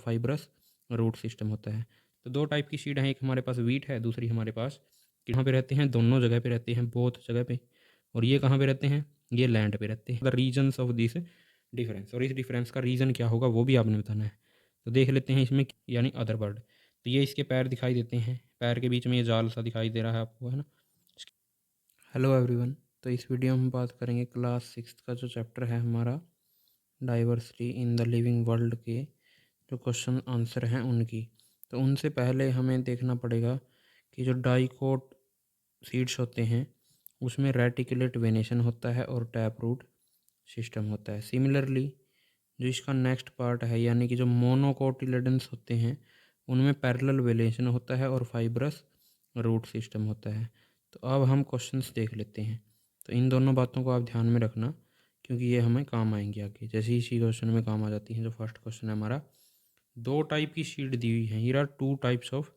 Fibrous root system होता है। तो दो टाइप की सीड हैं, एक हमारे पास वीट है, दूसरी हमारे पास कहाँ पे रहते हैं, दोनों जगह पे रहते हैं, बोथ जगह पे। और ये कहाँ पे रहते हैं, ये लैंड पे रहते हैं। The reasons of this difference, और इस डिफरेंस का रीज़न क्या होगा वो भी आपने बताना है। तो देख लेते हैं इसमें, यानी अदर वर्ड। तो ये इसके पैर दिखाई देते हैं, पैर के बीच में ये जाल सा दिखाई दे रहा है आपको, है ना। हेलो एवरीवन, तो इस वीडियो में हम बात करेंगे क्लास 6 का जो चैप्टर है हमारा diversity in the living world के जो क्वेश्चन आंसर हैं उनकी। तो उनसे पहले हमें देखना पड़ेगा कि जो डाइकोट सीड्स होते हैं उसमें रेटिकुलेट वेनेशन होता है और टैप रूट सिस्टम होता है। सिमिलरली जो इसका नेक्स्ट पार्ट है, यानी कि जो मोनोकोटिलेडन्स होते हैं उनमें पैरेलल वेनेशन होता है और फाइब्रस रूट सिस्टम होता है। तो अब हम क्वेश्चंस देख लेते हैं। तो इन दोनों बातों को आप ध्यान में रखना, क्योंकि ये हमें काम आएंगी आगे, जैसे इसी क्वेश्चन में काम आ जाती हैं। जो फर्स्ट क्वेश्चन है हमारा, दो टाइप की सीड दी हुई हैं। Here are two types of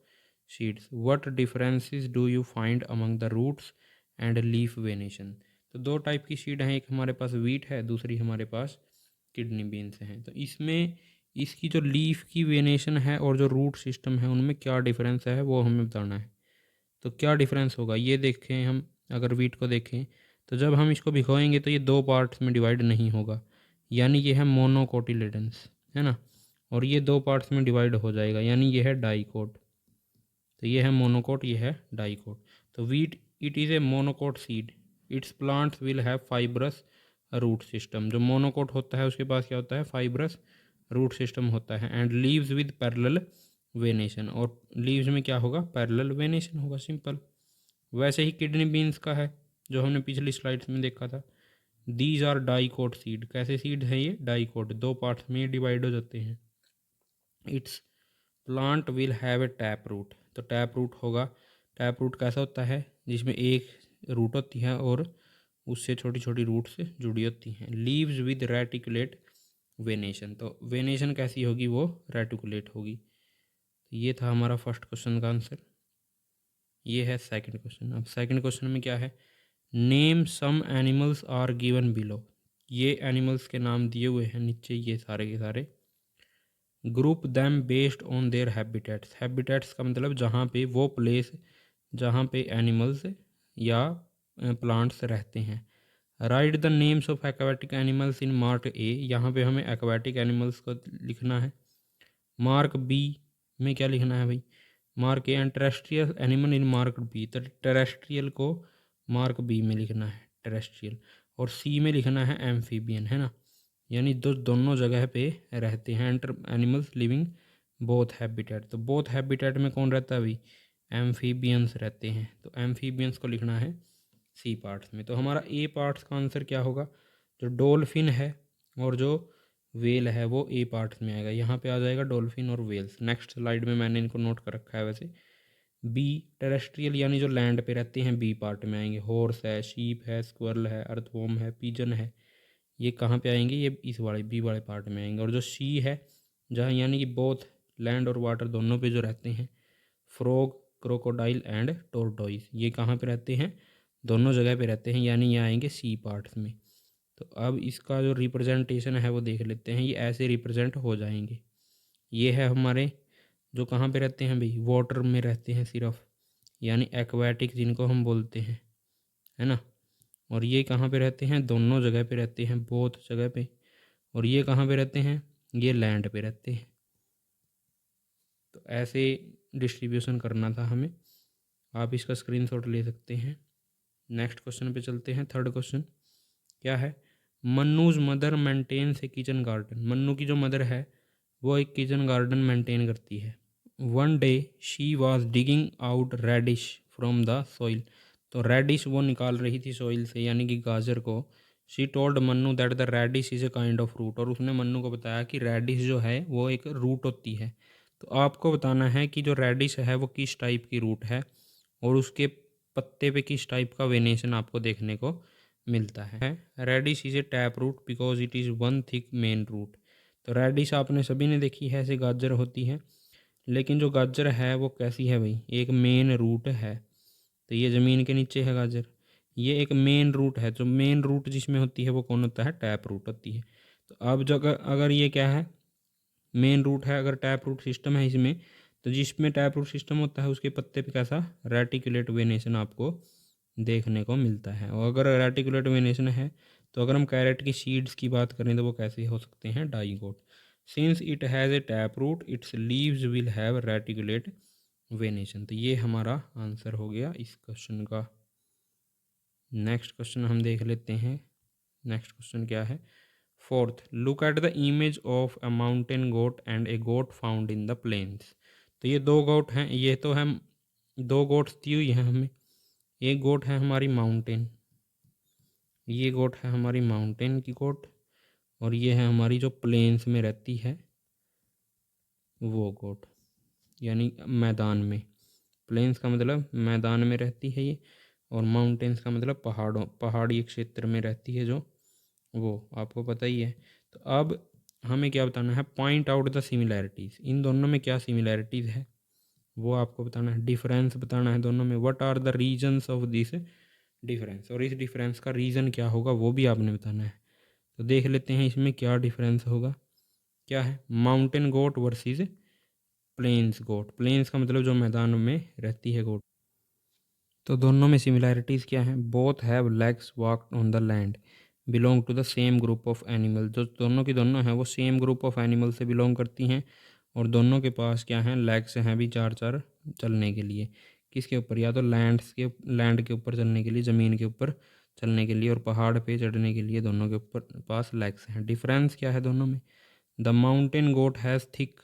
seeds, what differences do you find among the roots and leaf venation. तो दो टाइप की सीड हैं, एक हमारे पास वीट है, दूसरी हमारे पास किडनी बीन्स हैं। तो इसमें इसकी जो लीफ की वेनेशन है और जो रूट सिस्टम है उनमें क्या डिफरेंस है वो हमें बताना है। तो क्या डिफरेंस होगा ये देखें हम। अगर वीट को देखें तो जब हम इसको भिगोएंगे तो ये दो पार्ट्स में डिवाइड नहीं होगा, यानी ये है मोनोकोटिलेडन्स, है ना। और ये दो पार्ट्स में डिवाइड हो जाएगा, यानी ये है डाइकोट। तो ये है मोनोकोट, ये है डाइकोट। तो wheat it is a monocot seed, its plants will have fibrous root system. जो मोनोकोट होता है उसके पास क्या होता है, फाइब्रस रूट सिस्टम होता है। And leaves with parallel venation, और लीव्स में क्या होगा, पैरेलल वेनेशन होगा, सिंपल। वैसे ही किडनी बीन्स का है जो हमने पिछली स्लाइड्स में देखा था। दीज आर डाइकोट सीड, कैसे सीड है ये, डाइकोट, दो पार्ट्स में डिवाइड हो जाते हैं। Its plant will have a tap root, तो टैप रूट होगा। टैप रूट कैसा होता है, जिसमें एक रूट होती है और उससे छोटी छोटी रूट से जुड़ी होती हैं। लीव्स विद रेटिकुलेट वेनेशन, तो वेनेशन कैसी होगी, वो रेटिकुलेट होगी। तो ये था हमारा फर्स्ट क्वेश्चन का आंसर। ये है सेकंड क्वेश्चन। अब सेकंड क्वेश्चन में क्या है, name some animals are given below. ये एनिमल्स के नाम दिए हुए हैं नीचे, ये सारे के सारे। Group them based on their habitats, habitats का मतलब जहाँ पे वो प्लेस जहाँ पे एनिमल्स या प्लांट्स रहते हैं। Write the names of aquatic animals in mark A, यहाँ पे हमें एक्वाटिक एनिमल्स को लिखना है। मार्क बी में क्या लिखना है भाई, mark A and terrestrial animal in mark B, तो टेरेस्ट्रियल को मार्क बी में लिखना है, टेरेस्ट्रियल। और सी में लिखना है एम्फीबियन, है ना। यानी दोनों जगह पे रहते हैं एनिमल्स लिविंग बोथ हैबिटेट। तो बोथ हैबिटेट में कौन रहता है भाई, एम्फीबियंस रहते हैं। तो एम्फीबियंस को लिखना है सी पार्ट्स में। तो हमारा ए पार्ट्स का आंसर क्या होगा, जो डोल्फिन है और जो वेल है वो ए पार्ट्स में आएगा। यहाँ पे आ जाएगा डोल्फिन और वेल्स। नेक्स्ट स्लाइड में मैंने इनको नोट कर रखा है वैसे। बी टेरेस्ट्रियल यानी जो लैंड पे रहते हैं बी पार्ट में आएंगे। हॉर्स है, शीप है, स्क्वरल है, अर्थवॉर्म है, पिजन है, ये कहाँ पे आएंगे, ये इस वाले बी वाले पार्ट में आएंगे। और जो सी है जहाँ यानी कि बोथ लैंड और वाटर दोनों पे जो रहते हैं, फ्रॉग, क्रोकोडाइल एंड टोरटोइस, ये कहाँ पे रहते हैं, दोनों जगह पे रहते हैं, यानी ये आएंगे सी पार्ट्स में। तो अब इसका जो रिप्रेजेंटेशन है वो देख लेते हैं, ये ऐसे रिप्रेजेंट हो जाएंगे। ये है हमारे जो कहाँ पे रहते हैं भाई, वाटर में रहते हैं सिर्फ, यानी एक्वाटिक जिनको हम बोलते हैं, है ना। और ये कहाँ पे रहते हैं, दोनों जगह पे रहते हैं, बोथ जगह पे। और ये कहाँ पे रहते हैं, ये लैंड पे रहते हैं। तो ऐसे डिस्ट्रीब्यूशन करना था हमें, आप इसका स्क्रीनशॉट ले सकते हैं। नेक्स्ट क्वेश्चन पे चलते हैं। थर्ड क्वेश्चन क्या है, मन्नूज मदर मेंटेन्स ए किचन गार्डन। मन्नू की जो मदर है वो एक किचन गार्डन मेंटेन करती है। One day she was digging out radish from the soil, तो रेडिश वो निकाल रही थी सॉइल से, यानी कि गाजर को। She told Mannu that the radish is a kind of root, और उसने मन्नू को बताया कि रेडिश जो है वो एक रूट होती है। तो आपको बताना है कि जो रेडिश है वो किस टाइप की रूट है और उसके पत्ते पे किस टाइप का वेनेशन आपको देखने को मिलता है। Radish is a tap root because it is one thick main root. तो रेडिश आपने सभी ने देखी है, ऐसे गाजर होती है, लेकिन जो गाजर है वो कैसी है भाई, एक मेन रूट है। तो ये ज़मीन के नीचे है गाजर, ये एक मेन रूट है। जो मेन रूट जिसमें होती है वो कौन होता है, टैप रूट होती है। तो अब जगह अगर ये क्या है, मेन रूट है। अगर टैप रूट सिस्टम है इसमें, तो जिसमें टैप रूट सिस्टम होता है उसके पत्ते पे कैसा रेटिकुलेट वेनेशन आपको देखने को मिलता है। और अगर रेटिकुलेट वेनेशन है तो अगर हम कैरेट की सीड्स की बात करें तो वो कैसे हो सकते हैं, dicot. Since it has a tap root its leaves will have reticulate venation. तो ये हमारा आंसर हो गया इस क्वेश्चन का। नेक्स्ट क्वेश्चन हम देख लेते हैं। नेक्स्ट क्वेश्चन क्या है, fourth, look at the image of a mountain goat and a goat found in the plains. तो ये दो गोट हैं, ये तो हम दो गोट्स दी हुई हैं हमें। एक गोट है हमारी माउंटेन, ये गोट है हमारी माउंटेन की गोट, और ये है हमारी जो प्लेन्स में रहती है वो गोट, यानी मैदान में। प्लेन्स का मतलब मैदान में रहती है ये, और माउंटेन्स का मतलब पहाड़ी क्षेत्र में रहती है जो, वो आपको पता ही है। तो अब हमें क्या बताना है, पॉइंट आउट द सिमिलैरिटीज़। इन दोनों में क्या सिमिलैरिटीज़ है वो आपको बताना है, डिफरेंस बताना है दोनों में। What are the reasons of this difference, और इस डिफरेंस का रीज़न क्या होगा वो भी आपने बताना है। तो देख लेते हैं इसमें क्या डिफरेंस होगा। क्या है, माउंटेन गोट वर्सेस प्लेन्स गोट। प्लेन्स का मतलब जो मैदान में रहती है गोट। तो दोनों में सिमिलैरिटीज़ क्या हैं, both have legs walked on the land, belong to the same group of animal. जो दोनों की दोनों हैं वो सेम ग्रुप ऑफ एनिमल से बिलोंग करती हैं, और दोनों के पास क्या हैं, लेग्स हैं भी चार चार चलने के लिए। किसके ऊपर, या तो लैंड के ऊपर चलने के लिए, ज़मीन के ऊपर चलने के लिए, और पहाड़ पे चढ़ने के लिए दोनों के ऊपर पास लेग्स हैं। डिफरेंस क्या है दोनों में, the mountain goat has thick,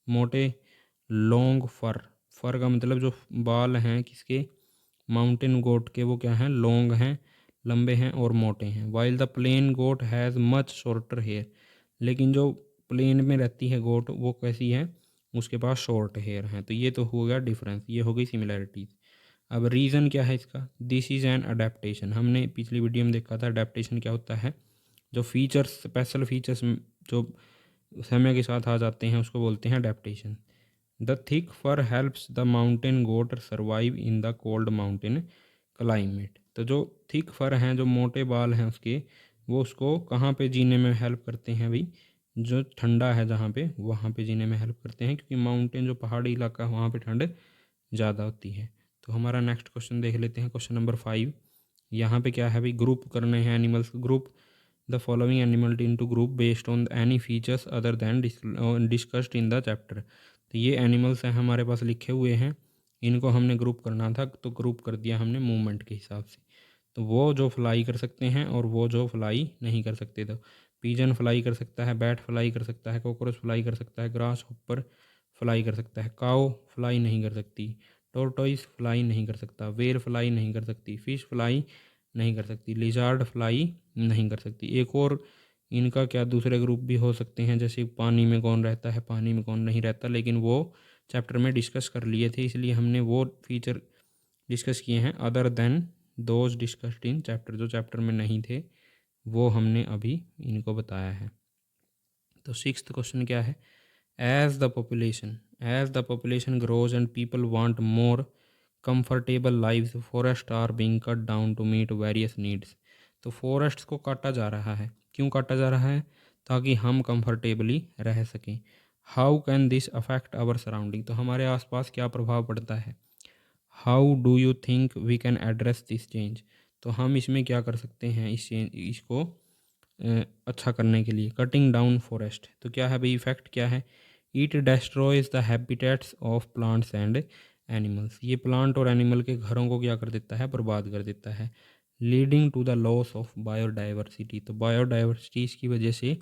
मोटे, लॉन्ग फर। फर का मतलब जो बाल हैं किसके, माउंटेन गोट के, वो क्या हैं, लॉन्ग हैं, लंबे हैं और मोटे हैं। While the plain goat has much shorter hair, लेकिन जो प्लेन में रहती है गोट वो कैसी है, उसके पास शॉर्ट हेयर हैं। तो ये तो हो गया डिफरेंस, ये हो गई सिमिलैरिटीज़। अब रीज़न क्या है इसका, दिस इज़ एन अडेप्टेशन। हमने पिछली वीडियो में देखा था अडेप्टेशन क्या होता है, जो फीचर्स, स्पेशल फीचर्स जो समय के साथ आ जाते हैं उसको बोलते हैं adaptation. The thick fur helps the mountain goat survive in the cold mountain climate. तो जो थिक फर हैं, जो मोटे बाल हैं उसके, वो उसको कहाँ पे जीने में हेल्प करते हैं भाई, जो ठंडा है जहाँ पे, वहाँ पे जीने में हेल्प करते हैं, क्योंकि माउंटेन जो पहाड़ी इलाका है वहाँ पे ठंड ज़्यादा होती है। तो हमारा नेक्स्ट क्वेश्चन देख लेते हैं, क्वेश्चन नंबर 5। यहाँ पे क्या है भाई, ग्रुप करने हैं animals. Group the following animal into group based on any features other than discussed in the chapter. तो ये एनिमल्स हैं हमारे पास लिखे हुए हैं, इनको हमने ग्रुप करना था, तो ग्रुप कर दिया हमने मूवमेंट के हिसाब से। तो वो जो फ्लाई कर सकते हैं और वो जो फ्लाई नहीं कर सकते। तो पीजन फ्लाई कर सकता है, बैट फ्लाई कर सकता है, कॉकरोच फ्लाई कर सकता है, ग्रास हॉपर फ्लाई कर सकता है, काऊ फ्लाई नहीं कर सकती, टोरटॉइस फ्लाई नहीं कर सकता, वेल फ्लाई नहीं कर सकती, फिश फ्लाई नहीं कर सकती, लिजार्ड फ्लाई नहीं कर सकती। एक और इनका क्या दूसरे ग्रुप भी हो सकते हैं, जैसे पानी में कौन रहता है, पानी में कौन नहीं रहता, लेकिन वो चैप्टर में डिस्कस कर लिए थे, इसलिए हमने वो फीचर डिस्कस किए हैं other than those discussed in chapter. जो चैप्टर में नहीं थे वो हमने अभी इनको बताया है। तो सिक्स्थ क्वेश्चन क्या है, as the population grows and people want more comfortable lives, forest are being cut down to meet various needs. तो फॉरेस्ट को काटा जा रहा है, क्यों काटा जा रहा है, ताकि हम कंफर्टेबली रह सकें। How can this affect our surrounding, तो हमारे आसपास क्या प्रभाव पड़ता है। How do you think we can address this change, तो हम इसमें क्या कर सकते हैं, इसको अच्छा करने के लिए। कटिंग डाउन फॉरेस्ट, तो क्या है भाई, इफेक्ट क्या है, it डेस्ट्रॉयज the habitats of plants and animals. ये प्लांट और एनिमल के घरों को क्या कर देता है, बर्बाद कर देता है। Leading to the loss of biodiversity, तो बायोडाइवर्सिटी इसकी वजह से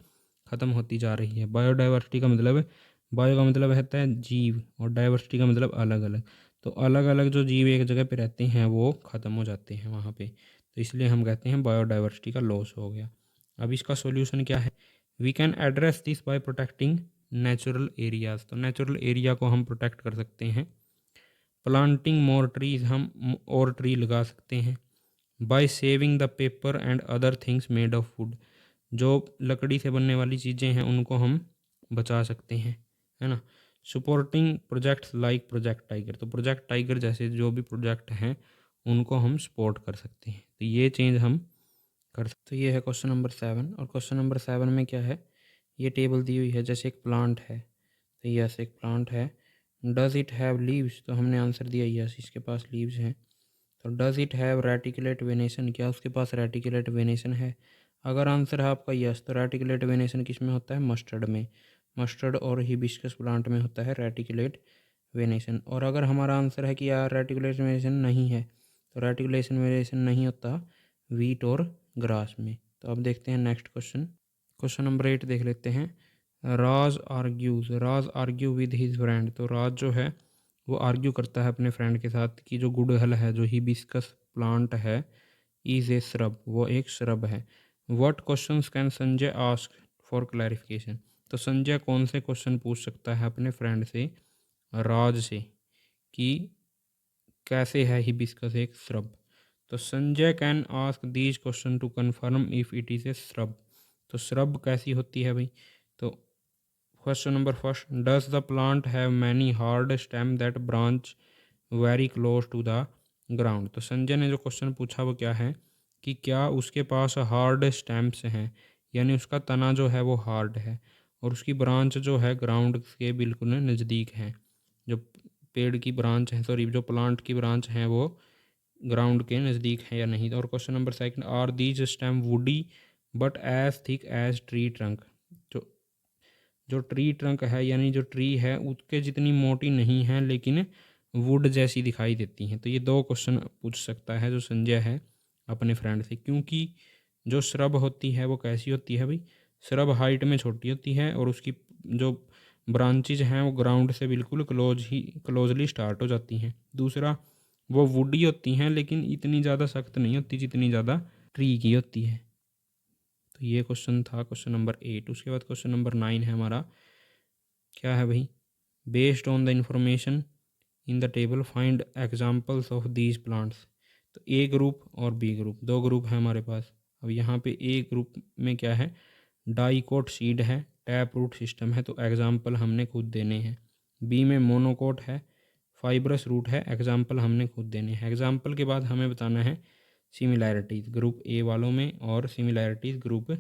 ख़त्म होती जा रही है। बायोडाइवर्सिटी का मतलब, बायो का मतलब रहता है जीव, और डाइवर्सिटी का मतलब अलग अलग। तो अलग अलग जो जीव एक जगह पे रहते हैं वो ख़त्म हो जाते हैं वहाँ पे, तो इसलिए हम कहते हैं बायोडाइवर्सिटी का लॉस हो गया। अब इसका सॉल्यूशन क्या है, we can address this by protecting natural areas. तो नेचुरल एरिया को हम प्रोटेक्ट कर सकते हैं। प्लांटिंग मोर ट्रीज, हम और ट्री लगा सकते हैं। By saving the paper and other things made of wood, जो लकड़ी से बनने वाली चीज़ें हैं उनको हम बचा सकते हैं, है ना। Supporting projects like project tiger, तो प्रोजेक्ट टाइगर जैसे जो भी प्रोजेक्ट हैं उनको हम सपोर्ट कर सकते हैं। तो ये चेंज हम कर सकते। तो ये है क्वेश्चन नंबर 7, और क्वेश्चन नंबर 7 में क्या है, ये टेबल दी हुई है, जैसे एक प्लांट है तो यस एक प्लांट है। डज़ इट हैव लीव्स, तो हमने आंसर दिया यस इसके पास लीव्स हैं। तो does it have reticulate venation, क्या उसके पास रेटिकुलेट वेनेशन है? अगर आंसर है आपका यस तो रेटिकुलेट वेनेशन किस में होता है? मस्टर्ड में। मस्टर्ड और हिबिस्कस प्लांट में होता है रेटिकुलेट वेनेशन। और अगर हमारा आंसर है कि यार रेटिकुलेट वेनेशन नहीं है तो रेटिकुलेशन वेनेशन नहीं होता वीट और ग्रास में। तो अब देखते हैं नेक्स्ट क्वेश्चन। क्वेश्चन नंबर 8 देख लेते हैं। राज आर्ग्यू विद हिज फ्रेंड, तो राज जो है वो आर्ग्यू करता है अपने फ्रेंड के साथ कि जो गुड़हल है, जो हिबिस्कस प्लांट है, इज़ ए श्रब, वो एक श्रब है। What questions can Sanjay ask for clarification, तो संजय कौन से क्वेश्चन पूछ सकता है अपने फ्रेंड से, राज से, कि कैसे है हिबिस्कस एक श्रब। तो Sanjay can ask these question to confirm if it is a shrub. तो श्रब कैसी होती है भाई? तो question number first, does the plant have many hard stem that branch very close to the ground. तो संजय ने जो क्वेश्चन पूछा वो क्या है कि क्या उसके पास हार्ड स्टेम्स हैं, यानी उसका तना जो है वो हार्ड है और उसकी ब्रांच जो है ग्राउंड के बिल्कुल नज़दीक है। जो पेड़ की ब्रांच है, सॉरी जो प्लांट की ब्रांच हैं वो ग्राउंड के नज़दीक है या नहीं। और question number second, are these stem woody but as thick as tree trunk. जो जो ट्री ट्रंक है यानी जो ट्री है उसके जितनी मोटी नहीं है लेकिन वुड जैसी दिखाई देती हैं। तो ये दो क्वेश्चन पूछ सकता है जो संजय है अपने फ्रेंड से, क्योंकि जो श्रब होती है वो कैसी होती है भाई? श्रब हाइट में छोटी होती है और उसकी जो ब्रांचेज हैं वो ग्राउंड से बिल्कुल क्लोजली स्टार्ट हो जाती हैं। दूसरा, वो वुडी होती हैं लेकिन इतनी ज़्यादा सख्त नहीं होती जितनी ज़्यादा ट्री की होती है। तो ये क्वेश्चन था क्वेश्चन नंबर 8। उसके बाद क्वेश्चन नंबर 9 है हमारा, क्या है भाई? Based on the information in the table find examples of these plants. तो ए ग्रुप और बी ग्रुप, दो ग्रुप है हमारे पास। अब यहाँ पे ए ग्रुप में क्या है? डाइकोट सीड है, टैप रूट सिस्टम है, तो एग्जाम्पल हमने खुद देने हैं। बी में मोनोकोट है, फाइब्रस रूट है, एग्जाम्पल हमने खुद देने हैं। एग्जाम्पल के बाद हमें बताना है सिमिलैरिटीज़ ग्रुप ए वालों में और सिमिलैरिटीज़ ग्रुप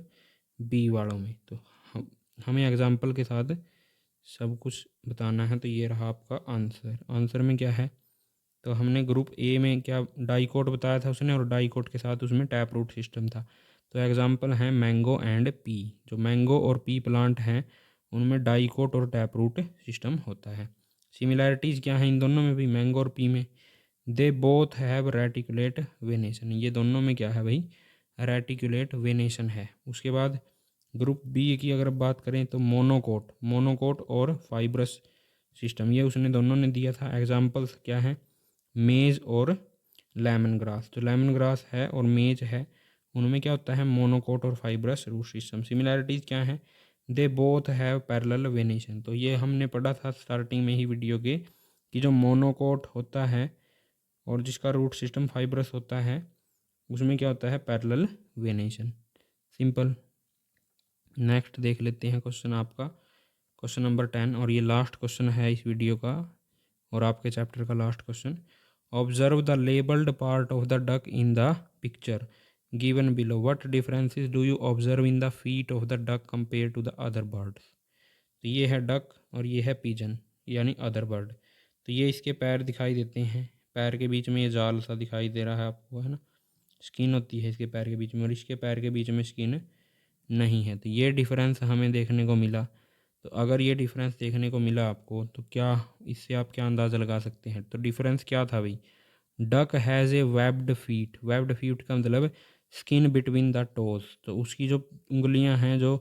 बी वालों में। तो हमें एग्जाम्पल के साथ सब कुछ बताना है। तो ये रहा आपका आंसर। आंसर में क्या है? तो हमने ग्रुप ए में क्या डाइकोट बताया था उसने, और डाइकोट के साथ उसमें टैप रूट सिस्टम था। तो एग्जांपल है मैंगो एंड पी। जो मैंगो और पी प्लांट हैं उनमें डाइकोट और टैप रूट सिस्टम होता है। सिमिलैरिटीज़ क्या है इन दोनों में भी, मैंगो और पी में? They both have reticulate venation, ये दोनों में क्या है भाई? रेटिकुलेट वेनेशन है। उसके बाद ग्रुप बी की अगर बात करें तो मोनोकोट और फाइब्रस सिस्टम, ये उसने दोनों ने दिया था। एग्जांपल्स क्या हैं? मेज और लेमन ग्रास। जो लेमन ग्रास है और मेज है उनमें क्या होता है? मोनोकोट और फाइब्रस रूट सिस्टम। सिमिलैरिटीज़ क्या है? They both have parallel venation. तो ये हमने पढ़ा था स्टार्टिंग में ही वीडियो के कि जो मोनोकोट होता है और जिसका रूट सिस्टम फाइब्रस होता है उसमें क्या होता है? Parallel venation. सिंपल। नेक्स्ट देख लेते हैं क्वेश्चन आपका, क्वेश्चन नंबर 10, और ये लास्ट क्वेश्चन है इस वीडियो का और आपके चैप्टर का last question. Observe the labelled part of the duck in the picture given below, what differences do you observe in the feet of the duck compare to the other birds. तो ये है duck और ये है pigeon यानी other bird. तो ये इसके पैर दिखाई देते हैं, पैर के बीच में ये जाल सा दिखाई दे रहा है आपको, है ना? स्किन होती है इसके पैर के बीच में और इसके पैर के बीच में स्किन नहीं है। तो ये डिफरेंस हमें देखने को मिला। तो अगर ये डिफरेंस देखने को मिला आपको तो क्या इससे आप क्या अंदाज़ा लगा सकते हैं? तो डिफरेंस क्या था भाई? Duck has a webbed feet. Webbed feet का मतलब स्किन बिटवीन द टोज। तो उसकी जो उंगलियां हैं, जो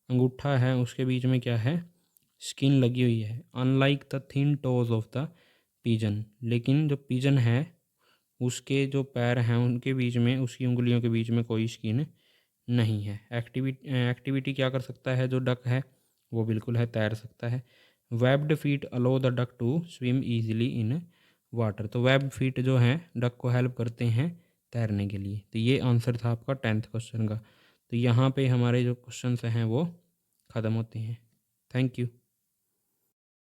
अंगूठा है उसके बीच में क्या है? स्किन लगी हुई है। Unlike the thin toes of the pigeon, लेकिन जो पिजन है उसके जो पैर हैं उनके बीच में, उसकी उंगलियों के बीच में कोई स्किन नहीं है। एक्टिविटी क्या कर सकता है जो डक है? वो बिल्कुल है, तैर सकता है। Webbed feet allow the duck to swim easily in water. तो वेब फीट जो हैं डक को हेल्प करते हैं तैरने के लिए। तो ये आंसर था आपका 10th क्वेश्चन का। तो यहाँ पे हमारे जो क्वेश्चन हैं वो ख़त्म होते हैं। Thank you.